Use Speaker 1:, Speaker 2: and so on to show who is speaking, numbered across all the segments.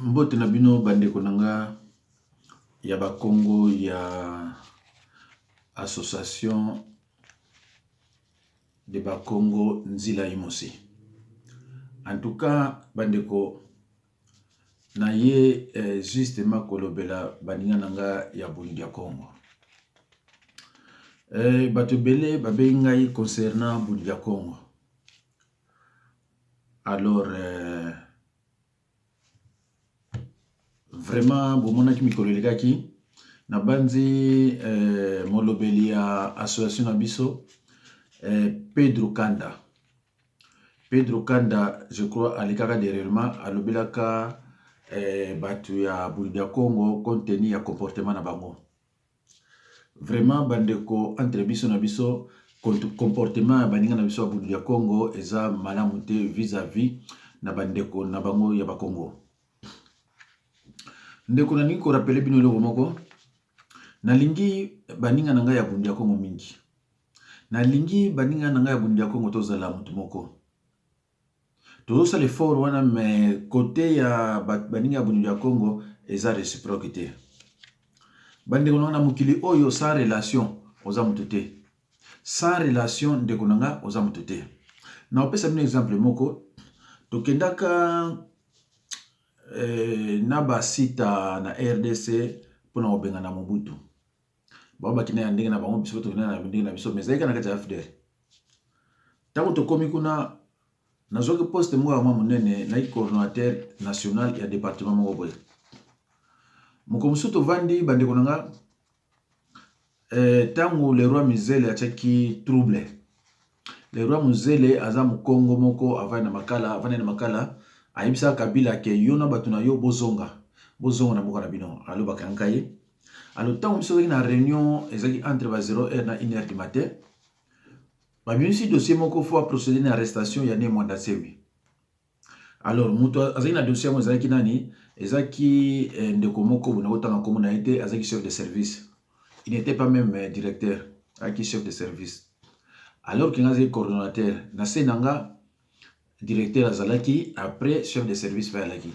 Speaker 1: Mbote na bino bandeko nanga ya Bakongo ya Association de Bakongo Nzila Imosi. En tout cas, bandeko na ye justement kolobela baninga nanga ya Burundi ya Congo. Bato bele babengai concernant Burundi ya Congo. Alors vraiment bomona ki mikolo lekaki na banzi molobeli ya association na biso Pedro Kanda. Pedro Kanda, je crois, alikaka derrièrement, alobelaka batu ya Burundi ya Congo compte tenu ya comportement na bango. Vraiment bandeko entre biso na biso comportement ya baninga na biso ya Burundi ya Congo eza malamu te vis-à-vis na bandeko na bango ya Bakongo. Ndeko na niko rappele bino eloko moko nalingi baninga na ngai ya Burundi ya Congo mingi. Nalingi baninga na ngai ya Burundi ya Congo tozala mutu moko. Tozo le fort wana mais côté ya baninga ya Burundi ya Congo eza réciprocité. Bandeko na mukili oyo sans relation oza mutu te. Sans relation ndeko na nga oza mutu te. Na opesa bino exemple moko tokendaka na basita na RDC pona obenga na Mobutu. Baba kina ya ndenge na bango biso tokena na ndenge na biso mais zaika na kati ya FDR. Tango tokomi kuna nazoki poste mwa mwa munene na coordinateur national ya département moko boye. Mukomusu tovandi bandeko na nga tango le roi Mizele achaki trouble. Le roi Mizele aza mukongo moko avana na makala ayibisa Kabila ke yona batuna yo bozonga na boka na bino alo bakankaye. Alors tango biso na réunion ezaki entre 0h na 1h du matin. Ba binisi dossier moko faut procéder na arrestation ya ne mwanda sewi. Alors muto azaki na dossier mo ezaki nani ezaki ndeko moko bona otanga komo na été azaki chef de service. Il n'était pas même directeur, aki chef de service. Alors qu'il y a coordonnateur, na senanga directeur azalaki après chef de service fa alaki.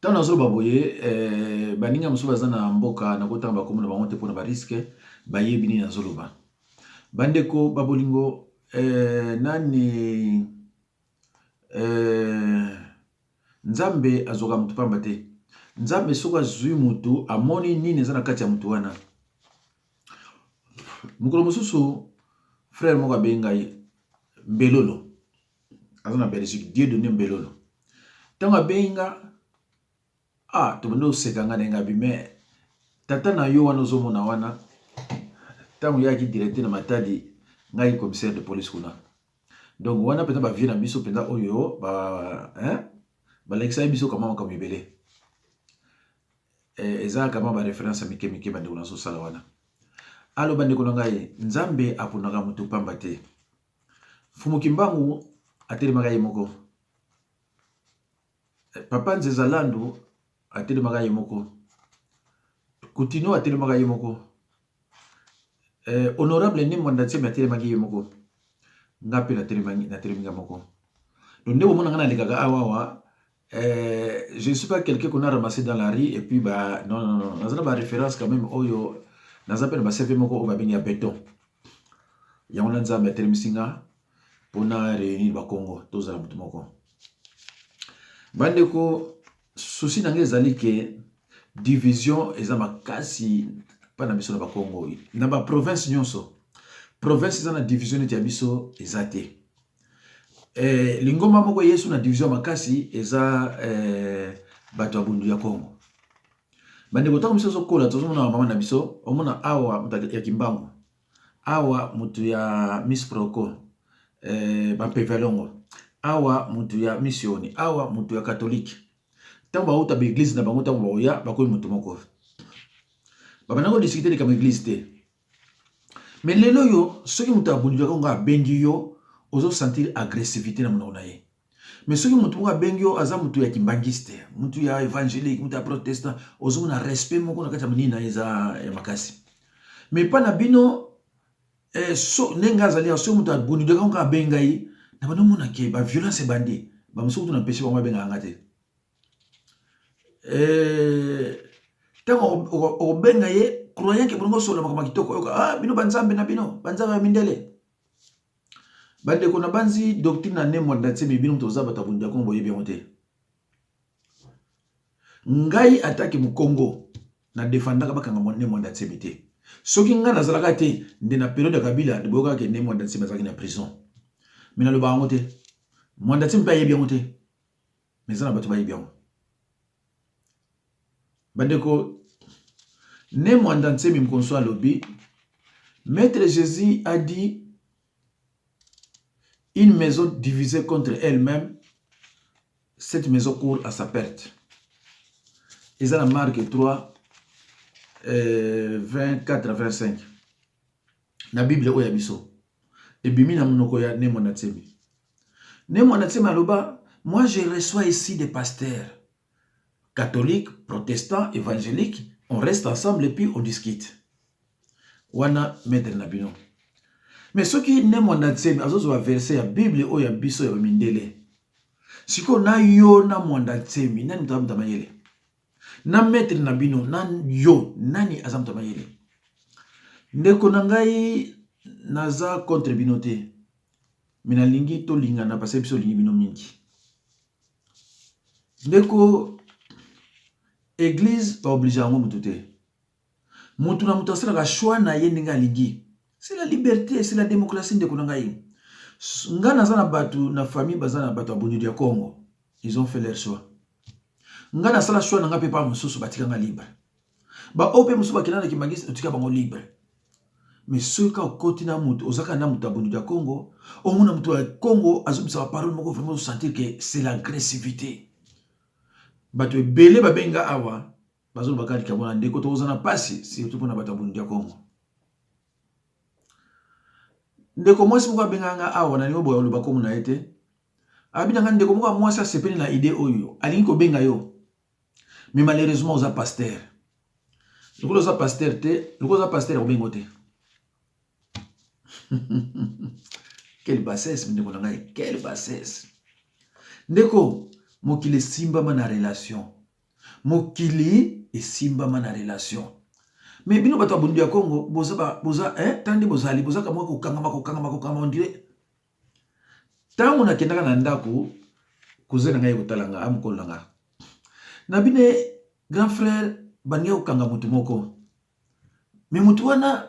Speaker 1: Tant nazo baboye baninga muso bazana mboka na kotanga bakomo na bango te pona ba risque bayebini nazo loba. Bandeko babolingo nani Nzambe azoka mutu pamba te. Nzambe soka zui mutu amoni nini eza na kati ya mutu wana. Mukolo mususu frère moko abengai Mbelolo. Azana Belgique Dieu donné Mbelolo. Tango abenga tobando sekanga nenga bime tata na yo wana ozomona wana. Tango yaki directeur na Matadi ngai commissaire de police kuna. Donc wana peta ba vie na biso peta oyo ba lekisa biso kama mibele. Eza kama ba référence mike bande kuna so sala wana. Alo bande kuna ngai Nzambe apunaka mutu pamba te. Fumu Kimbangu atelemaka ye moko. Papa Nzezalandu atelemaka ye moko. Coutinho atelemaka ye moko. Honorable ni Mwandatie atelemaka ye moko. Ngape na telemanga moko. Donc ndeko mona ngana lekaka awawa je ne suis pas quelqu'un qu'on a ramassé dans la rue et puis non nazana ba référence quand même oyo nazapena ba CV moko ba bengi ya béton. Ya ona Nzambe telemisinga pona réunir ba Congo tozala mutu moko. Bandeko souci nange ezali ke division eza makasi pa na biso na ba Congo. Na ba province nyonso. Province eza na division eti ya biso eza te. Lingoma moko yesu na division makasi eza bato ya Burundi ya Congo. Bandeko tango biso zokola tozomona mama na biso omona awa mutu ya Kimbangu. Awa mutu ya Miss Proko Bampevelongo. Awa mutu ya Missioni. Awa mutu ya Catholique. Tango bauta ba église na bango tango baoya bakoyi mutu moko. Babanako discuter de église te. Mais lelo yo soki mutu ya Burundi ya Congo abengi yo ozo sentir agressivité na monona ye. Mais soki mutu moko abengi yo aza mutu ya kimbangiste, mutu ya évangélique, mutu ya protestant, ozo na respect moko na kati ya munina eza ya makasi. Mais pas na bino so nenga azali so mutu ya Burundi ya Congo abenga ye na bano mona ke ba violence bandi ba musuku na pêcher ba benga ngate. tango obenga ye croyant que bongo solo makama kitoko ah bino banzambe na bino banzambe ya mindele bande kona banzi doctrine na ne mwanda tsemi bino toza batabundi ya Kongo yebi monte ngai ataki mu Kongo na defendaka bakanga ne mwanda tsemi te soki nga nazalaka te nde na période ya Kabila boyoka ke ne mwanda tsemi azalaki na prison mina loba ngo te mwanda tsemi pa yebi ngo te mais ça na bato ba yebi ngo bandeko ne mwanda tsemi mkonso alobi Maître Jésus a dit une maison divisée contre elle-même, cette maison court à sa perte. Ils ont la marque 3, 24 à 25. La Bible est yabiso. Et bimi na monoko ya ne mwanda tsemi. Ne mwanda tsemi aloba, moi je reçois ici des pasteurs catholiques, protestants, évangéliques. On reste ensemble et puis on discute. Wana maître nabino. Mais ce qui ne mwanda tsemi azozo verset ya Bible o ya biso ya mindele. Siko na yo na mwanda tsemi nani mtamta mayele. Na maître nabino nan yo nani azamta mayele. Ndeko na ngai naza contre bino te. Mina lingi to lingana parce biso lingi bino mingi. Ndeko église pas obligé à mutu te. Mutu na mutu asala ka choix na ye ndinga lingi. C'est la liberté, c'est la démocratie de Konangaï. Ngana zana batu na famille bazana batu abondu dia Congo. Ils ont fait leur choix. Ngana sala choix nanga pepa mususu batika nga libre. Ba ope mususu bakina na kimangisi otika bango libre. Mais ceux qui ont continué à mutu ozaka na mutu abondu dia Congo, au mona mutu ya Congo azobisa parole moko vraiment sentir que c'est l'agressivité. Batu belé babenga awa bazo bakali kamona ndeko to ozana pasi surtout pona batu abondu dia Congo. Ndeko mwasi moko abenganga awa na nibo boyo lobako muna ete abinanga ndeko moko mwasi asepeli na idée oyo alingi ko benga yo mais malheureusement oza pasteur lokolo oza pasteur te lokolo oza pasteur obengo te quelle bassesse ndeko na ngai quelle bassesse ndeko mokili simbama na relation mokili esimbama na relation. Mais bino bato abundu ya Congo boza tande bozali boza kamwa ko kangama on dirait tango na kendaka na ndako cousin ngai kotalanga amkolanga na bine grand frère bangia okanga mutu moko mais mutu wana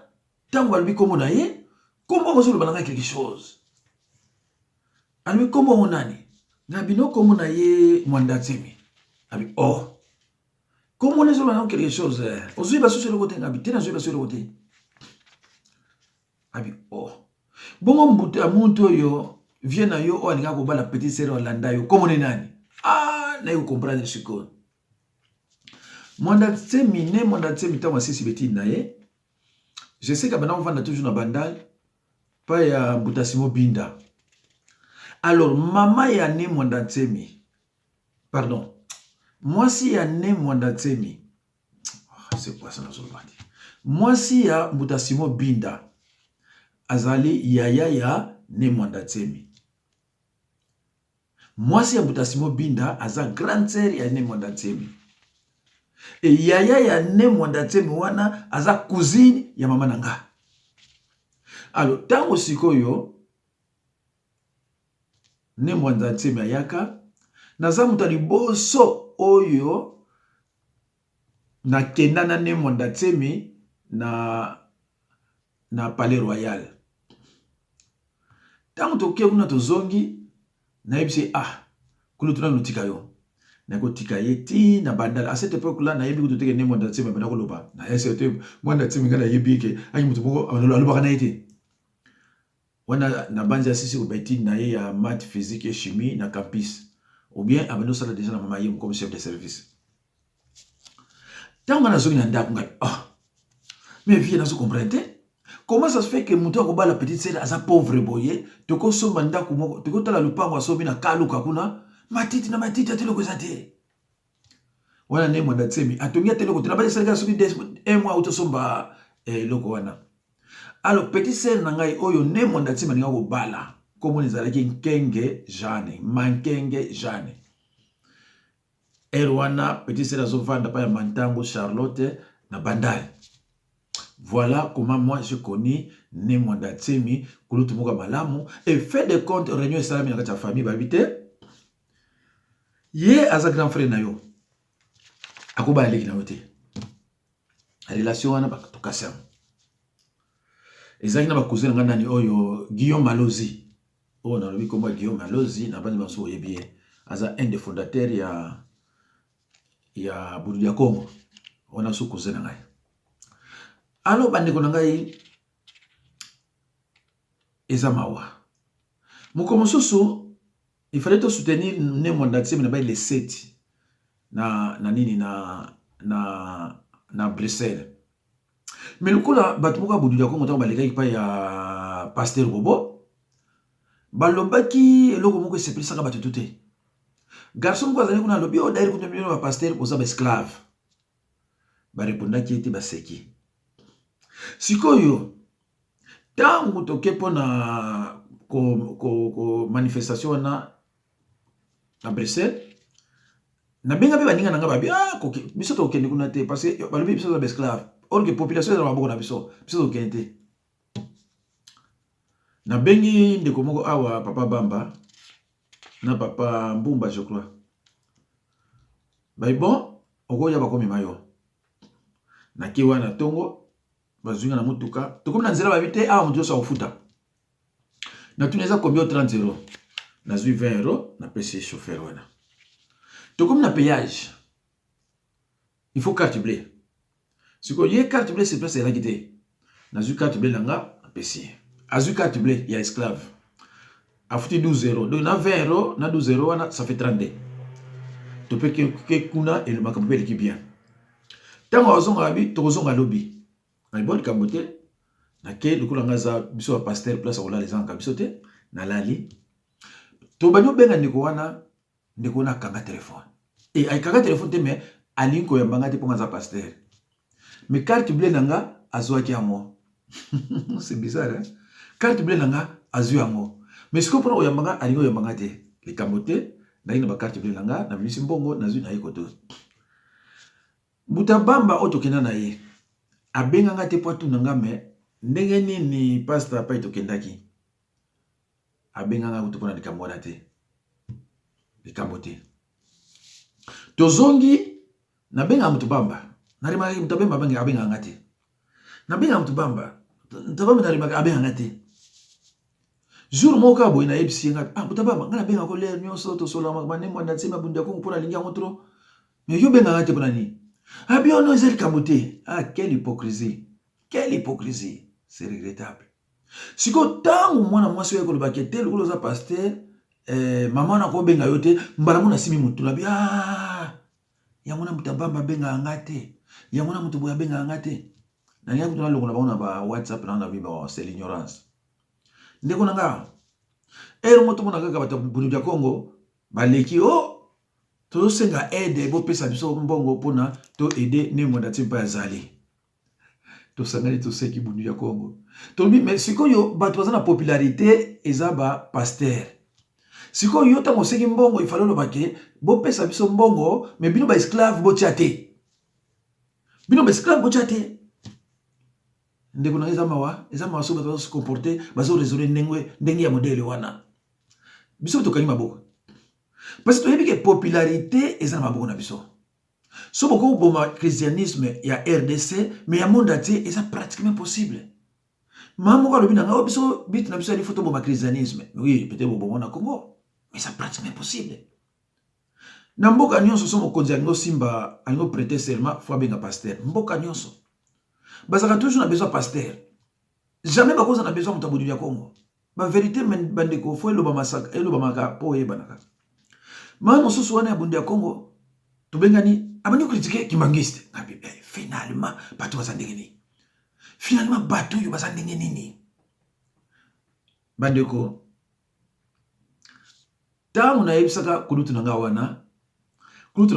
Speaker 1: tango albi kombo na ye kombo ngozulu bananga quelque chose albi kombo monani na bino kombo na ye mwanda tsemi abi oh comment les gens ont quelque chose aux yeux bassus sur le côté habité dans les yeux sur le côté abi oh bon mbutu amuntu yo vient na yo o alinga ko bala petite sœur Olanda yo comment nani ah na yo comprendre siko mwanda tsemi ne mwanda tsemi ta wasisi beti na ye je sais que bana on vend toujours na bandal pa ya Mbutasimo Binda alors maman ya ne mwanda tsemi pardon moi si ya ne mwanda tsemi c'est quoi ça nazolobandi moi si ya Mbutasimo Binda azali yaya ya ne mwanda tsemi moi si ya Mbutasimo Binda aza grande sœur ya ne mwanda tsemi et yaya ya ne mwanda tsemi wana aza cousine ya mama nanga. Alors tango sikoyo ne mwanda tsemi ayaka naza mutali boso oyo na kenda na ne mwanda tsemi na Palais Royal. Tango toke kuna tozongi na yebisi ah kulu tuna notika yo na ko tika yeti na bandal à cette époque là na yebi ko teke ne mwanda tsemi bana ko loba na ese mwanda tsemi ngala yebi ke ayi mutu moko aloba na yete wana na banza sisi ko beti na ye ya maths physique et chimie na campus ou bien abano sala déjà na mama yem comme chef de service. Tango na zongi na ndako ngai ah mais vie na zo comprendre comment ça se fait que mutu ko bala petite sœur asa pauvre boye to ko somba ndako moko to ko tala lupango asobi na kaluka kuna matiti atelo ko zate wana ne mwanda tsemi atongi atelo ko tena ba sala sobi un mois auto somba loko wana. Alors petite sœur na ngai oyo ne mwanda tsemi nga ko bala comme on ezalaki nkenge Jeanne mankenge Jeanne Erwana, petit sœur Azovanda, pa ya Mantango, Charlotte, na Bandal. Voilà comment moi je connais Nemwanda Tsemi, Kulutu Moka Malamu, et fait de compte, réunion et salami dans ta famille, babité. Yé, aza grand frère na yo. Akoba aleki na yote. La relation wana ba tukasam. Ezaki na ba cousin nga nani oyo Guillaume Malozi. Oh na lobi komba Guillaume Malozi na bandi baso yebi. Aza un des fondateurs ya Budu ya Congo. Wana so cousin ngai. Alors bande ko ngai ezamawa. Moko mosusu il fallait te soutenir Nemwanda Tsemi na ba les 7 na Bruxelles. Mais le coup là, Batmuka Bouddha Congo ta baleka pa ya Pasteur Bobo. Balobaki loko moko se pesa ka batuté. Garçon ko azali kuna lobi o daire kuna mino ba pasteur ko za ba esclave. Ba répondaki ete ba seki. Sikoyo tangu toke pona ko manifestation na Bruxelles. Na benga be baninga nanga babi biso to kende kuna te parce que balobi biso za esclave or que population za maboko na biso to kende na bengi ndeko moko awa papa Bamba na papa Mbumba je crois bai bon okoya bakomi mayo na kiwa na tongo bazunga na mutuka to comme na nzela babite awa mutu so ufuta na tuneza combien 30 euros na 20 euros na pesi chauffeur wana. Tout comme le péage, il faut carte bleue. Si vous avez carte bleue, c'est place à la guidée. Dans une carte bleue, langa, PC. À une carte bleue, il y a esclave. A foutu 12 euros. Donc, na 20 euros, na 12 euros, ça fait 32. Tu peux que kuna et le macabé qui bien. Tant que vous avez tu as un lobby. Na bon kamote, na ke le kulanga za biso pasteur place à les gens kabisote, na lali. Tu banyo benga ndeko wana ndeko na kanga téléphone. Et ay kanga téléphone te mais alinko ya mbanga te ponga za pasteur. Mais carte bleue nanga azwaki amo. C'est bizarre hein. Carte bleue nanga azwi amo. Mais ce que pour ya mbanga alinko ya mbanga te. Les kamote na ina ba carte bleue nanga na bisi mbongo na zwi na yikoto. Mutabamba otokena na ye. Abenga nga te poatu nanga me ndenge nini pasteur pa itokendaki. Abenga nga utopona dikamwana te. Dikamote. Tozongi na benga mutubamba. Narima mutabamba benga abenga ngate. Na benga mutubamba. Mutabamba narima abenga ngate. Jour moka boy na ebisi ngate. Mutabamba ngana benga ko ler nyonso to sola makbane Mwanda Tsemi Budu Congo pona linga ngotro. Mais yo benga ngate pona ni. Abiono ezeli kamote. Quelle hypocrisie. Quelle hypocrisie. C'est regrettable. Siko tangu mwana mwasi weko lobakete lukulo za pasteur maman na ko benga yote mbala mona simi mutu na bia ya mona mutabamba benga ngate ya mona mutu boya benga ngate na ya mutu na longo na ba ba WhatsApp na biba c'est l'ignorance ndeko nanga moto mona kaka bata Budu ya Congo baleki to senga aide bo pesa biso mbongo pona to aider Nemwanda Tsemi pa zali to sangali to seki Budu ya Congo to mais sikoyo bato bazana popularité ezaba pasteur. Siko yota moseki mbongo ifalo lobake bo pesa biso mbongo me bino ba esclave bo tiate. Bino ba esclave bo tiate. Ndeko na ezama so bato se comporter bazo raisonner ndenge ya modèle wana. Biso to kanima boko. Parce que to yebi ke popularité ezama maboko na biso. So boko boma christianisme ya RDC mais ya monde entier est pratiquement possible. Maman ko lobi nanga biso bit na biso ali photo boma christianisme. Oui, peut-être bo na Congo. Mais c'est pratiquement possible. Namboka nyonso somo konzi alingo simba alingo prêter serment faut benga pasteur. Mboka nyonso. Bazaka toujours na besoin pasteur. Jamais ba koza na besoin muta Budu ya Congo. Ba vérité men bandeko faut eloba masaka eloba maka po yebanaka. Mama mosusu wana ya Budu ya Congo to benga ni abani critiquer kimangiste. Finalement bato bazandenge ni. Finalement bato yo bazandenge nini. Bandeko tangu na yebisaka kulutu nanga wana bon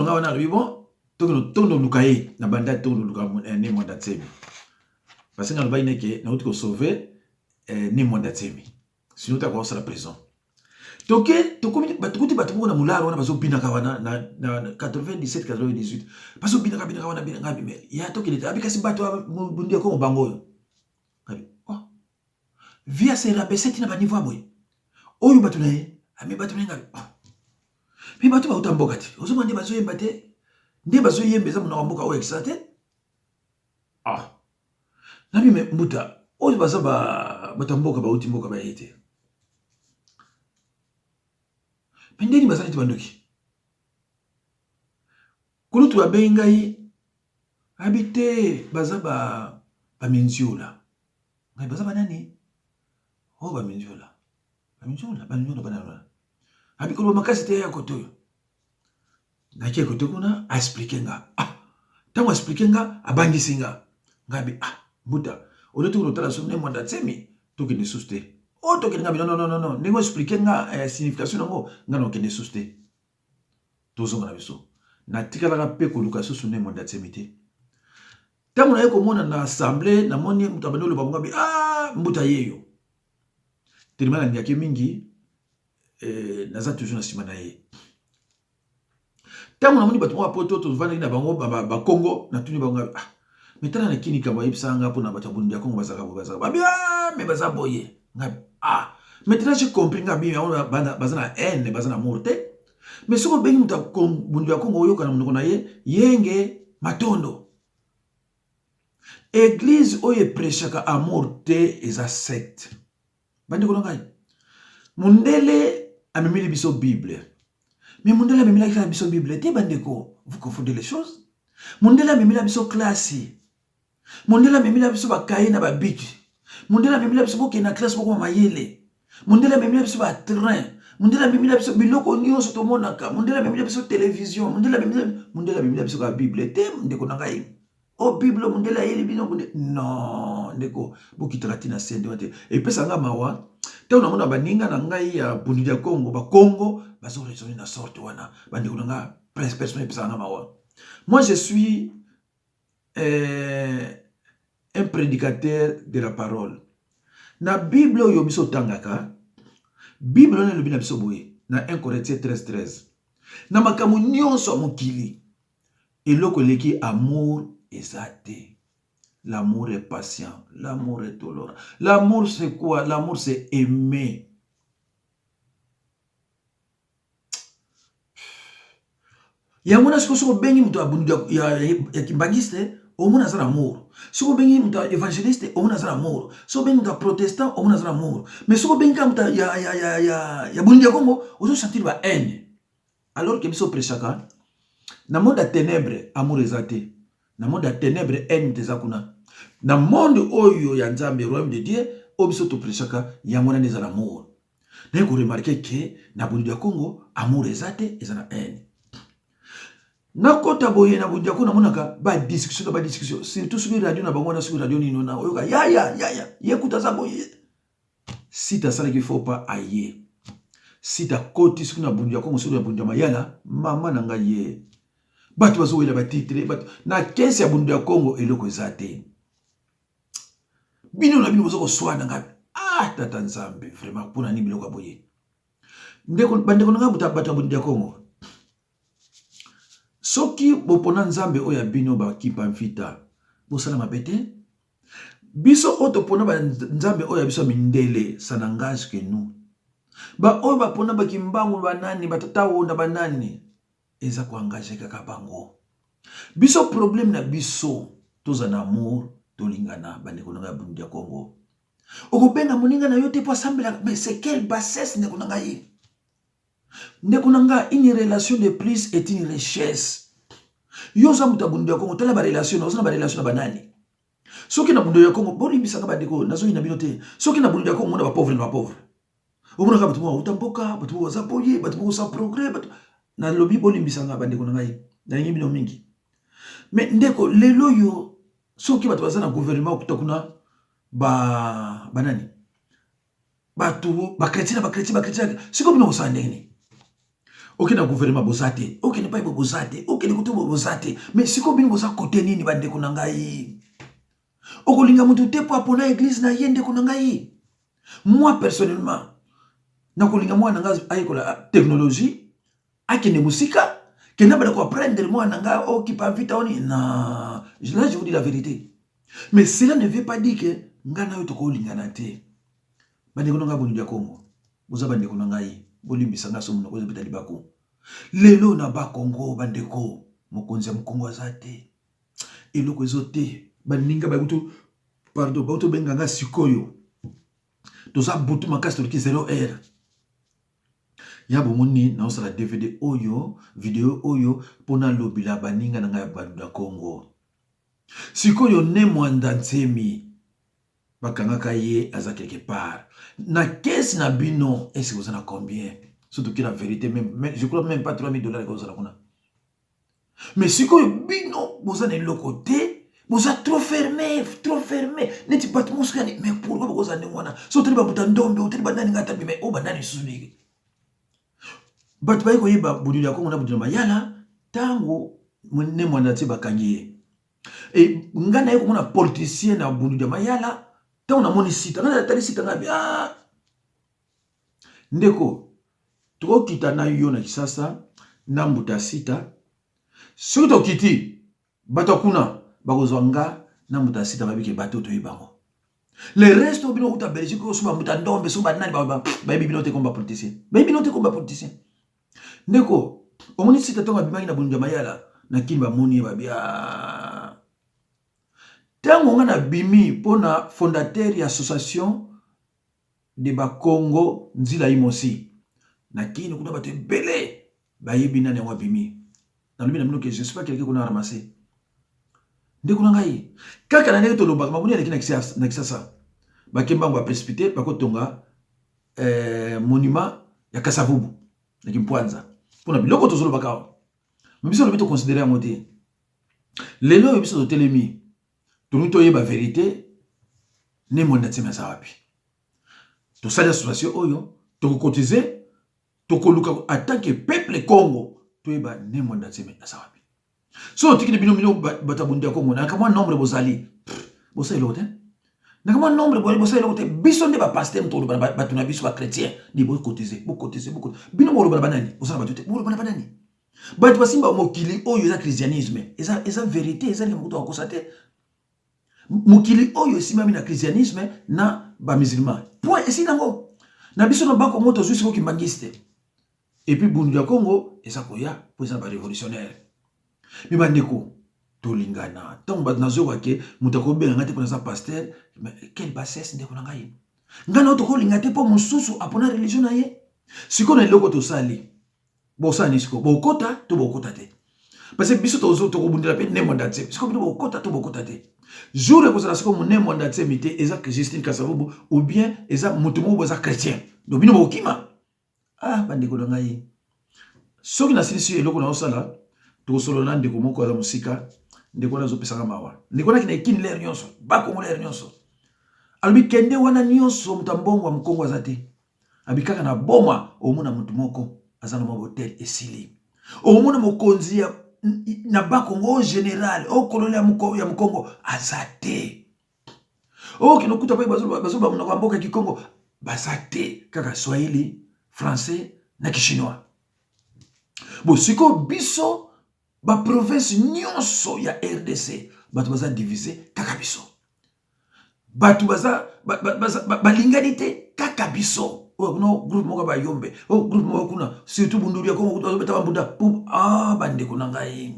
Speaker 1: tono lukaye na banda tono luka Nemwanda Tsemi parce que ngalo bayineke na uti ko sauver Nemwanda Tsemi sinon ta ko sa la prison Toke batukuti batuko na mularo wana bazo bina kawana na 97 98 bazo bina kawana bina ngabi me ya toke leta abikasi bato bundia ko bango ngabi oh via se rapeseti na banivo aboy oyo batu na ye ami batu na ngabi oh mi batu ba utamboka ti ozo mande bazo yemba te nde bazo yemba za muna mboka o exate ah nabi me mbuta oyo bazo ba batamboka ba utimboka ba yete pendeni bazali ti bandoki kulutu abengi ngai habite baza ba minziola ngai baza banani oh ba minziola banana abi kolo makasi te ya koto na ki koto kuna a expliquer nga ah tango expliquer nga abangisi nga ngabi ah buta onetu kutala somne mwanda tsemi toki ni suste oh toki ngabi non ndingo expliquer nga signification nango nga no kende suste tozo ngana biso na tikala ka pe koluka susu ne mwanda tsemi te tango na yeko mona na assemblée na moni mutabano lo bangabi ah mbuta yeyo telimana nyaki mingi naza toujours na sima na ye tango na moni bato mwa poto to vana na bango ba Congo na tuni bango ah metana na kini kama yebisanga pona bato bundi ya Congo bazaka babia me baza boye ngabi ah maintenant j'ai compris ngabi on baza na haine baza na morte mais soko bengi muta bundi ya Congo oyoka na munoko na ye yenge matondo église oye prêchaka amour te eza secte bandi ko ngai mundele amemili biso Bible. Mais mundele amemili biso Bible te bandeko, vous confondez les choses. Mundele amemili biso classe. Mundele amemili biso ba kaye na ba bic. Mundele amemili biso boke na classe boko mayele. Mundele amemili biso ba train. Mundele amemili biso biloko nyonso to monaka. Mundele amemili biso télévision. Mundele amemili biso ka Bible te ndeko na ngai. O Bible mundele ayeli bino non ndeko bokitaka tina sende wate. Et pesa nga mawa te on a baninga na ngai ya bundi ya Congo ba Congo bazo raisonner na sorte wana bandi ko nga personne pesa nga mawa. Moi je suis un prédicateur de la parole. Na Bible yo biso tangaka Bible on le bina biso boye na 1 Corinthiens 13:13. Na makamu nyonso mokili eloko leki amour ezate. L'amour est patient, l'amour est tolérant. L'amour c'est quoi? L'amour c'est aimer. Yamuna siko bengi mtu abundu ya kimbangiste omuna zana amour. Siko bengi mtu évangéliste omuna zana amour. Siko bengi mtu protestant omuna zana amour. Mais siko bengi mtu ya bundu ya Congo ozo sentir ba haine. Alors que biso prêchaka na monde ya ténèbres amour ezate. Na monde ya ténèbres haine tezakuna. Na monde oyo ya nzambe royaume de Dieu obiso to prêchaka yamona neza l'amour. Na ko remarquer que na bundu ya Congo amour ezate ezana haine. Na kota boye na bundu ya Congo monaka ba discussion surtout sur radio na bango na sur radio nino na oyoka ya yekuta za boye. Si ta sala qu'il faut pas ailler. Si ta koti sur na bundu ya Congo sur na bundu ya mayala mama na ngaye. Batu bazo wela ba titre batu na kesi ya bundu ya Congo eloko ezate. Bino na bino bozoko swana ngapi ah tata nzambe vraiment pona ni biloko boye ndeko bandeko nga buta bata bundu ya Congo soki bopona nzambe oya bino ba kipa mfita bosala mabete biso oto pona ba nzambe oya biso mindele ça n'engage que nous ba oyo ba pona ba kimbangu banani batata wonda banani eza ko engage kaka bango biso problème na biso toza na amour tolingana bandeko na bundu ya Congo okobenga moninga na yo te po sambela mais c'est quelle bassesse ndeko na ngai ndeko na nga une relation de plus est une richesse yo za muta bundu ya Congo tala ba relation na ba relation na banani soki na bundu ya Congo bolimbisa ka bandeko nazo ina bino te soki na bundu ya Congo na ba pauvre omona ka batumo utamboka batumo za boye batumo za progrès batu na lobi bolimbisa ka bandeko na ngai na ngi bino mingi mais ndeko lelo yo soki batu bazana gouvernement okutokuna banani batu ba chrétien siko bino osandeni oki na gouvernement bozate oki ne pa bozate oki ne kutubo bozate mais siko bino boza côté nini bandeko na ngai okolinga mutu te po apona église na yende ko na ngai moi personnellement na kolinga mwana nga ayekola technologie akende musika kenda bala ko apprendre mwana nga okipa vita oni na là je vous dis la vérité. Mais cela ne veut pas dire que nga na yo to kolinga na te. Bandeko nga bonu ya Congo boza bandeko na ngai bolimbisa nga somo ko zebita libako lelo na ba Congo bandeko mokonzi ya Congo azate eloko ezote baninga ba butu pardon ba butu benga nga sikoyo toza butu makasi to ki 0R ya bomoni na osala DVD oyo video oyo pona lobila baninga na nga ba da Congo sikoyo ne mwanda nsemi bakangaka ye aza quelque part na caisse na bino est-ce que vous en avez combien surtout que la vérité même je crois même pas 3000 dollars que vous avez là mais sikoyo bino vous en êtes le côté vous êtes trop fermé neti bat muskani mais pourquoi vous en êtes wana so teli ba butandombe oteli banani ngata mais o banani susuni bat ba ko yeba buduli yako na buduli mayala tango ne mwana ti bakangi et ngana yeko mona politicien na buduli mayala tango na moni sita na tali sita ngabi ndeko tuko kita na yo na kisasa na mbuta sita soto kiti bato kuna bakozwanga na mbuta sita babike bato to yibango le reste obino uta Belgique ko suba mbuta ndombe suba nani ba bino te komba politicien ndeko omoni sita tonga bimangi na bunja mayala na kimba moni babia tango nga na bimi pona fondateur ya association de Bakongo nzila imosi na kini kuna bato ebele bayebi nani yango bimi na lobi na mino que je sais pas quelqu'un qu'on a ramassé ndeko na ngai kaka na ndeko tolobaka mamoni aleki na kisasa bakemba ngo précipité bakotonga monument ya Kasavubu na Kimpwanza pona biloko tozolobaka mbiso lobi to considérer yango te lelo biso to telemi to yeba vérité ne monda tsema sawapi to sala association oyo to cotiser to koluka en tant que peuple Congo to yeba ne monda tsema sawapi so tikini bino batabundi ya Congo na kama nombre bozali bosai lote na kama nombre bosai lote biso nde ba pasteur to batu na biso ba chrétien ni bo cotiser bino mo loba banani bosala batu te mo loba banani batu basimba mokili oyo za christianisme eza vérité eza ni muto akosate mokili oyo simami na christianisme na ba musulman point esi nango na biso na banko moto zusi ko kimbangiste et puis bundu ya Congo eza koya po eza ba révolutionnaire mi bandeko tolingana tango ba nazo wake mutako benga ngate pona za pasteur mais quelle bassesse ndeko na ngai ngana to ko lingate po mususu apona religion na ye siko na loko to sali bo sani siko bo kota to bo kota te parce que biso to ko bundela pe ne monda te siko bo kota to bo kota te jour ko sala siko mo ne monda te mité eza que Justine Kasavubu ou bien eza mutumo bo za chrétien do bino bo kima bandeko na ngai soki na silisi eloko na osala to solo na ndeko moko za musika ndeko na zo pesanga mawa ndeko na kina kin l'air nyonso ba Kongo l'air nyonso albi kende wana nyonso mutambongo wa Mkongo azate abikaka na boma omuna mutu moko azana mo hotel esili omuna mokonzi ya na ba Kongo général o colonel ya Mkongo azate kinokuta pa bazo ba muna mboka Kikongo bazate kaka Swahili français na Kishinois bo siko biso ba province nyonso ya RDC batu baza divisé kaka biso batu baza balinganité kaka biso no groupe moko ba yombe groupe moko kuna surtout bunduri ya Kongo beta bambunda bandeko na ngai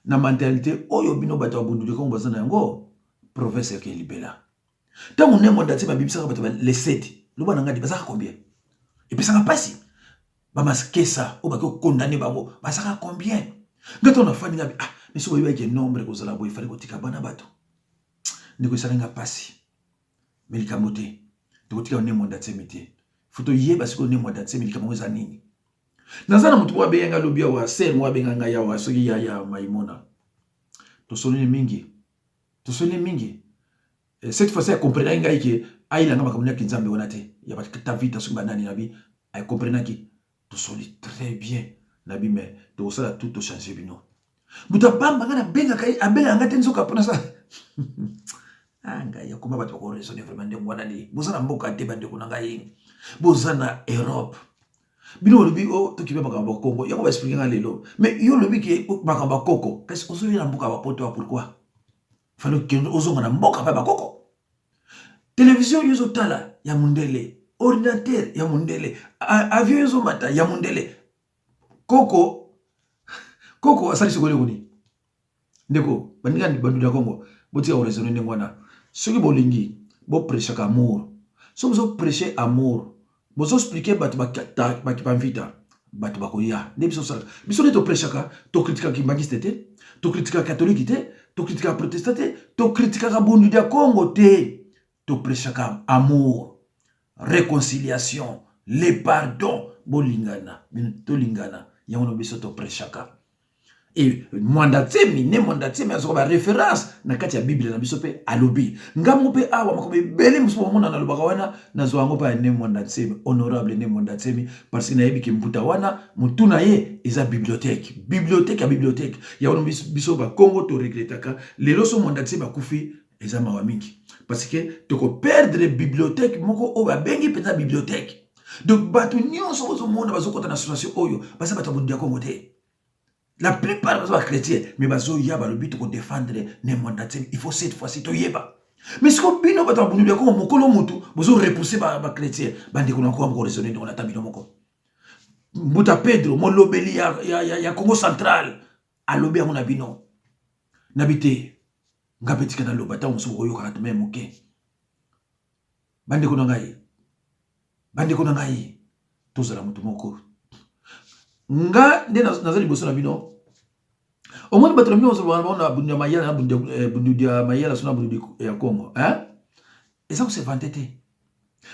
Speaker 1: na mentalité oyo bino batu bunduri ya Kongo baza na yango province ya Kelibela tango ne monda tsema bibisa batu les 7 loba na ngadi baza combien et puis ça va passer bamaskesa o bako condamner bango basaka combien ngato na fani ngabi mais so boyeba ke nombre ko zala boy fali ko tika bana bato ndiko salenga pasi melika mote to tika ne monda tsemite foto yeba siko ne monda tsemite kama za nini nazana mutu wa beyenga lobia wa ser mwa benga ya wa soki ya maimona to solene mingi cette fois ça comprendre ngai ke aila ngama kamuna kinzambe wonate ya batika vita sumba nani nabi ay comprendre ki to soli très bien nabi mais to sala tout to changer bino buta bamba ngana benga kai abenga ngate nzoka pona sa anga ya kuma bato ko raisonner vraiment de mwana ni bozana mboka te bande ko nanga yi bozana Europe. Bino lobi o to kibe makamba Congo. Yako ba expliquer nga lelo. Mais yo lobi ki makamba Koko. Qu'est-ce que vous na mboka ba poto pourquoi? Fallait que ozonga na mboka ba Koko. Télévision yozo tala ya mundele. Ordinateur ya mundele. Avion yozo mata ya mundele. Koko asali sikole kuni. Ndeko, bandika ni bandu ya Congo. Boti ya oraison ndengwana. Soki bolingi, bo prêcher amour. So bozo prêcher amour. Bozo expliquer batu bakipamvita. Batu bakoya. Nde biso sala. Biso ne to prêcher ka, to critique kimbangiste te, to critique catholique te, to critique protestant te, to critique bondu ya Congo te. To prêcher amour, réconciliation, les pardons, bolingana, to lingana. Yangono biso to prêcher ka. Et mandatemi ne mandatemi azo ba référence na kati ya Bible na biso pe alobi ngamu pe awa makobe bele muso mona na lobaka wana na zo ngo pa ne mandatemi honorable ne mandatemi parce que na yebi ki mputa wana mutuna ye eza bibliothèque ya ono biso ba Congo to regretaka lelo so mandatemi ba kufi eza mawa mingi parce que to ko perdre bibliothèque moko o ba bengi penza bibliothèque donc batu nyonso zo mona bazo kota na situation oyo basa batu bundia Congo te. La plupart des chrétiens, mais bazo yaba le but pour défendre les mandateurs. Il faut cette fois-ci to yeba. Mais ce qu'on bino bata bunu de ko mokolo mutu, bozo repousser ba chrétien. Bande ko encore ko raisonner dans la tabino moko. Mbuta Pedro, mon lobeli ya Congo central. A lobi a mon abino. Nabité. Ngapeti kana lobata on so yoka ta même OK. Bande ko ngai. Tozala mutu moko. Nga nde nazali boso na bino omoni bato na bino na bundu ya mayala na bundu ya mayala sona bundu ya Congo eza ko se vantete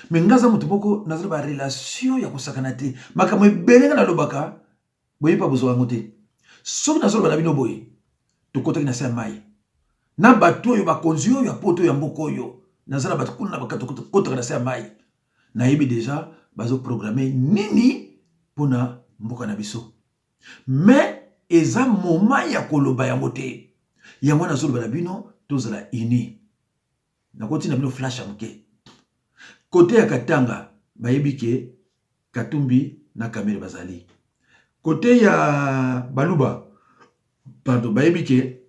Speaker 1: mais nga za mutu moko nazali ba relation ya kosakana te makambo ebele nga na lobaka boye pa bozo wango te soki nazali na bino boye to kotaki na se mai na bato yo bakonzi yo ya poto ya mboko yo nazala bato kuna bakato kotaka na se mai na yebi déjà bazo programmer nini pona mboka na biso mais eza moment ya koloba yango te yango na zolo na bino tozala ini na koti na bino flash amke côté ya Katanga bayebi ke Katumbi na Kamere bazali côté ya Baluba pardon bayebi ke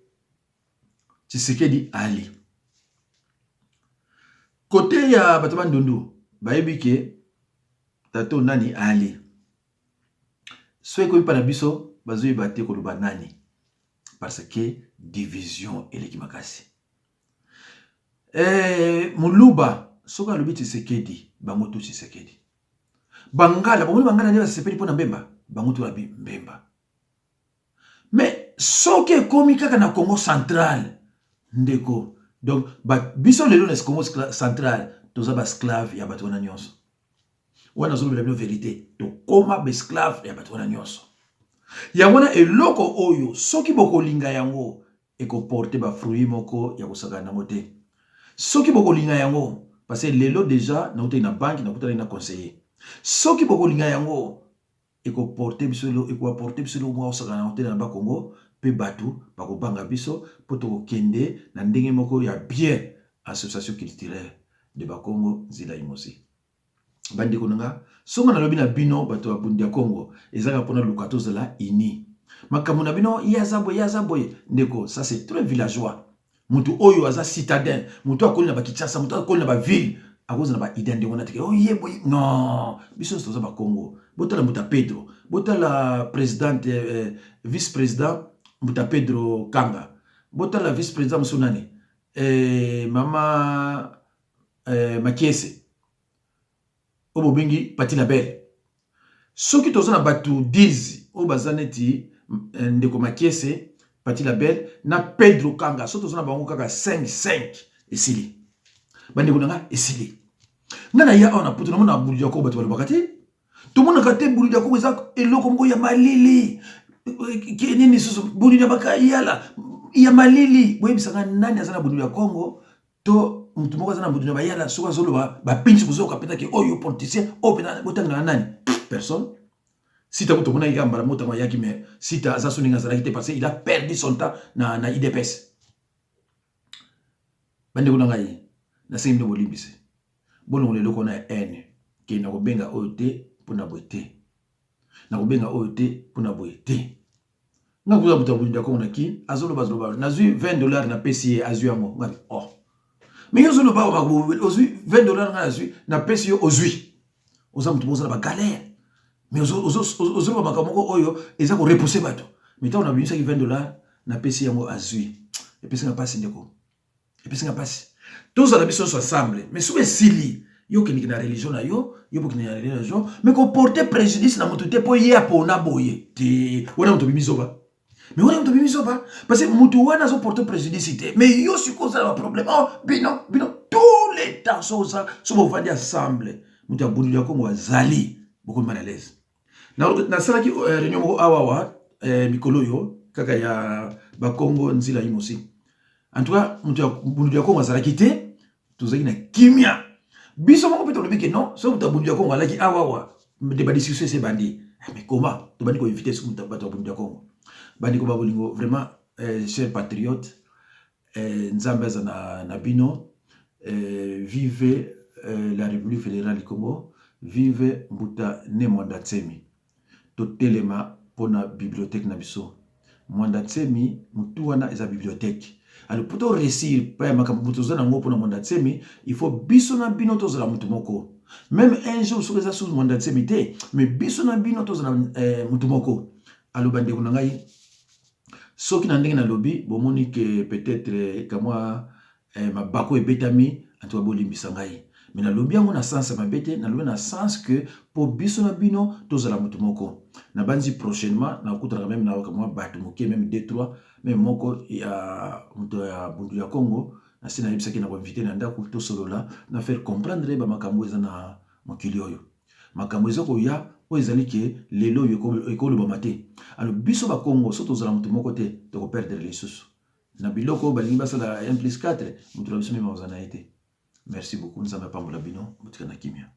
Speaker 1: Tshisekedi ali côté ya Bataba Ndundu bayebi ke tato nani ali. Soit que par biso bazo yebate ko loba nani parce que division elekimakasi muluba soka lobi Tshisekedi bango to Tshisekedi bangala ne basepeli pona mbemba bango to labi mbemba mais soke komi kaka na Congo central ndeko donc biso lelo na Congo central toza ba esclave ya bato na nyonso. Wana zolo la vérité to koma esclave ya bato na nyonso yangona eloko oyo soki boko linga yango eko porter ba fruit moko ya kosaka nango te soki boko linga yango parce que lelo déjà na uta na banque na kuta na conseiller soki boko linga yango eko porter bisolo eko apporter bisolo mwa kosaka nango te na ba Congo pe batu bako banga biso poto kende na ndenge moko ya bien association culturelle de ba Congo zila imosi. Bandi konanga songa na lobi na bino bato ya bundi ya Congo ezaka pona lukato zela ini makamuna bino yazaboye ndeko ça c'est très villageois mutu oyo aza citadin mutu akoli na ba Kinshasa mutu akoli na ba ville akoza na ba identité ngona teke oh yeboy non biso toza ba Congo botala muta Pedro botala présidente vice président muta Pedro Kanga botala vice président musunani mama Makiese obo bengi pati la belle soki tozo na batu 10 o bazaneti ndeko Makiese pati la belle na Pedro Kanga soki tozo na bango kaka 5 esili bandeko nanga esili ngana ya ona putu na mona bulu yako batu balobakati to mona kate bulu yako eza eloko moko ya malili nini susu bulu ya baka yala ya malili boye bisanga nani azana bulu ya Congo to mutu moko azana bulu ya bayala soka zolo ba pinch buzo kapeta ke oyo politicien o pena botanga nani personne si ta kutomona yamba mota ma yaki mais si ta aza soninga zala kite parce il a perdu son temps na IDPS bande kuna ngai na semi no bolimbise bono le loko na haine ke na kobenga oyo te pona boye te. Na kobenga oyo te pona boye te. Nga kuza mutu abunda Kongo na ki azoloba nazwi $20 na pesi ye azwi yango ngabi oh. Mais yozoloba ozwi $20 nga azwi na pesi yo ozwi. Oza mutu boza na ba galère. Mais ozoloba makambo moko oyo eza ko repousser bato. Mais tant on a bimisaki $20 na pesi yango azwi. Epesi nga pasi ndeko. Epesi nga pasi. Tozala biso so ensemble. Mais sou esili yo ke na religion na yo bokini na religion, mais ko porter préjudice na mutu te po ye apona boye. Te wana mutu bimizoba. Mais wana mutu bimizoba parce que mutu wana zo porter préjudice te. Mais yo suppose la problème. Oh, bino tous les temps so bo vandi ensemble. Mutu abundu ya Kongo azali beaucoup mal à l'aise. Na salaki réunion moko awawa mikolo yo kaka ya ba Kongo nzila yimosi. En tout cas, mutu abundu ya Kongo azalaki te, tozaki na kimia. Biso moko pe tolobi ke non, so mutu abundu ya Kongo alaki awawa. De ba discussion c'est bandi. Mais comment? To bandi ko éviter ce mutu abundu ya Kongo. Bandi ko babolingo vraiment chers patriotes, nzambe za na bino, vive la République fédérale du Congo, vive Mbuta ne Mwandatsemi. Totelema pona bibliothèque na biso. Mwandatsemi mutu wana eza bibliothèque. Alors pour réussir pa makambo toza na ngo pona Mwandatsemi, il faut biso na bino tozala mutu moko. Même un jour sur les sous Mwandatsemi te, mais biso na bino tozala mutu moko. Alors bande ko ngai soki na ndenge na lobi bomoni que peut-être kamwa mabako ebetami anto bolimbisa ngai. Mais na lobi yango na sens mabete, na lobi na sens que pour biso na bino tozala mutu moko. Na banzi prochainement na kutra même na kamwa batu moké même 2-3 même moko ya mutu ya bundu ya Congo na sina yebisaki na inviter na ndako to solola na faire comprendre ba makambo eza na mokili oyo. Makambo eza ko ya o ezali ke lelo ekolo ba mate. Alors biso ba Congo so tozala mutu moko te to ko perdre les sous. Na biloko balingi basala 1+4 mutu la biso mema ozana été. Merci beaucoup, nous avons pas bino, mutu na kimia.